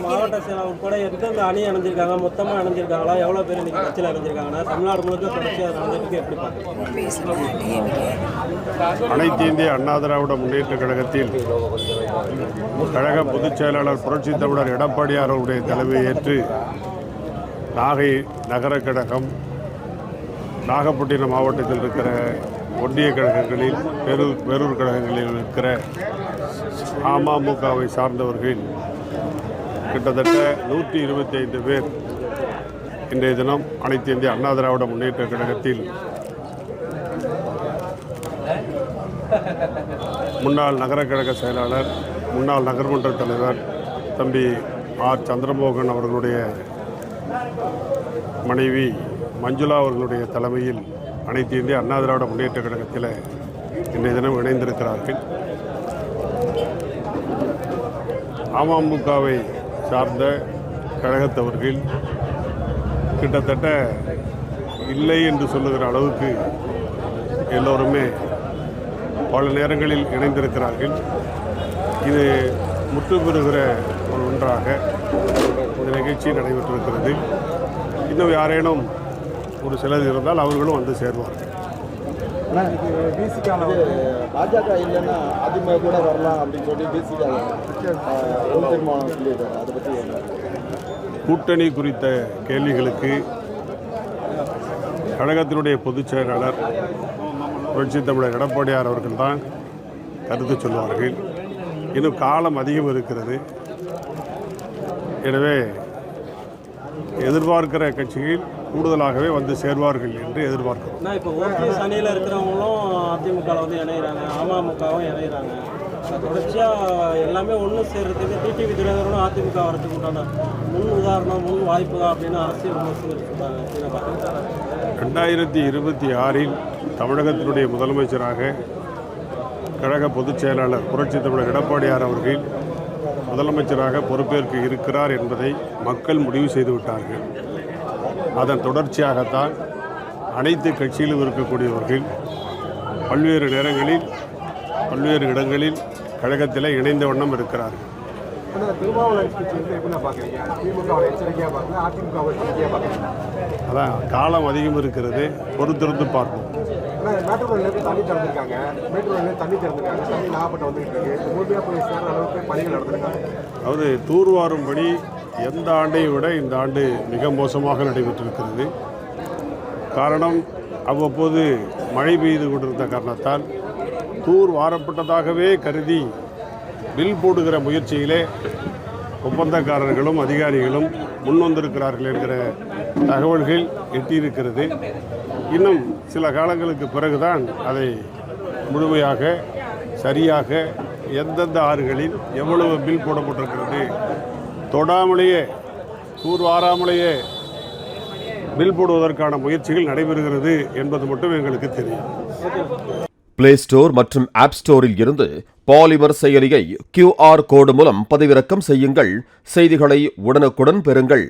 மாவட்ட செயலர் உட்பட எந்தெந்த அணி அணிஞ்சிருக்காங்க, மொத்தமாக அணிஞ்சிருக்காங்களா, எவ்வளோ பேர் இன்னைக்கு கட்சியில் அணிஞ்சிருக்காங்கன்னா தமிழ்நாடு முழுக்க தொடர்ச்சியாக நடந்திருக்கு. எப்படி அனைத்து இந்திய அண்ணா திராவிட முன்னேற்ற கழகத்தில் கழக பொதுச் செயலாளர் புரட்சித் தமிழர் எடப்பாடியார் அவருடைய தலைமையை ஏற்று நாகை நகர கழகம், நாகப்பட்டினம் மாவட்டத்தில் இருக்கிற ஒன்றிய கழகங்களில், வேறூர் கழகங்களில் இருக்கிற அமமுகவை சார்ந்தவர்கள் கிட்டத்தட்ட 125 பேர் இன்றைய தினம் அனைத்து இந்திய அண்ணா திராவிட முன்னேற்ற கழகத்தில் முன்னாள் நகர கழக செயலாளர், முன்னாள் நகர்மன்ற தலைவர் தம்பி ஆர் சந்திரமோகன் அவர்களுடைய மனைவி மஞ்சுளா அவர்களுடைய தலைமையில் அனைத்து இந்திய அண்ணா திராவிட முன்னேற்ற கழகத்தில் இன்றைய தினம் இணைந்திருக்கிறார்கள். அமமுகவை சார்ந்த கழகத்தவர்கள் கிட்டத்தட்ட இல்லை என்று சொல்லுகிற அளவுக்கு எல்லோருமே பல நேரங்களில் இணைந்திருக்கிறார்கள். இது முற்று பெறுகிற ஒரு ஒன்றாக இந்த நிகழ்ச்சி நடைபெற்றிருக்கிறது. இன்னும் யாரேனும் ஒரு சிலர் இருந்தால் அவர்களும் வந்து சேருவார்கள். பாஜக இல்லைன்னா அதிமுக கூட வரலாம் அப்படின்னு சொல்லி கூட்டணி குறித்த கேள்விகளுக்கு கழகத்தினுடைய பொதுச் செயலாளர் புரட்சித் தமிழர் எடப்பாடியார் அவர்கள்தான் கருத்து சொல்வார்கள். இன்னும் காலம் அதிகம் இருக்கிறது. எனவே எதிர்பார்க்கிற கட்சிகள் கூடுதலாகவே வந்து சேர்வார்கள் என்று எதிர்பார்க்கிறோம். இப்போ ஓபிஎஸ் அணியில் இருக்கிறவங்களும் அதிமுகவில் வந்து இணைகிறாங்க, அமமுகவும் இணைகிறாங்க. தொடர்ச்சியாக எல்லாமே ஒன்று சேர்றதுக்கு டிடிவி தினகரனும் அதிமுக வரதுக்கு உண்டான முன் உதாரணம், முன் வாய்ப்பு அப்படின்னு அரசியல் விமர்சகர் சொல்கிறாங்க. 2026 தமிழகத்தினுடைய முதலமைச்சராக கழக பொதுச் செயலாளர் புரட்சித் தமிழர் எடப்பாடியார் அவர்கள் முதலமைச்சராக பொறுப்பேற்க இருக்கிறார் என்பதை மக்கள் முடிவு செய்துவிட்டார்கள். அதன் தொடர்ச்சியாகத்தான் அனைத்து கட்சியிலும் இருக்கக்கூடியவர்கள் பல்வேறு நேரங்களில், பல்வேறு இடங்களில் கழகத்தில் இணைந்த வண்ணம் இருக்கிறார்கள். அதான் காலம் அதிகம் இருக்கிறது, பொறுத்திருந்து பார்ப்போம். அதாவது தூர்வாரும் பணி எந்த ஆண்டை விட இந்த ஆண்டு மிக மோசமாக நடைபெற்றிருக்கிறது. காரணம், அவ்வப்போது மழை பெய்து கொண்டிருந்த காரணத்தால் தூர் வாரப்பட்டதாகவே கருதி பில் போடுகிற முயற்சியிலே ஒப்பந்தக்காரர்களும் அதிகாரிகளும் முன்வந்திருக்கிறார்கள் என்கிற தகவல்கள் எட்டியிருக்கிறது. இன்னும் சில காலங்களுக்கு பிறகுதான் அதை முழுமையாக சரியாக எந்தெந்த ஆறுகளில் எவ்வளவு பில் போடப்பட்டிருக்கிறது, தொடாமலேயே தூர் வாராமலேயே பில் போடுவதற்கான முயற்சிகள் நடைபெறுகிறது என்பது மட்டும் எங்களுக்கு தெரியும். பிளே ஸ்டோர் மற்றும் ஆப் ஸ்டோரில் இருந்து பாலிமர் செயலியை QR கோடு மூலம் பதிவிறக்கம் செய்யுங்கள். செய்திகளை உடனுக்குடன் பெறுங்கள்.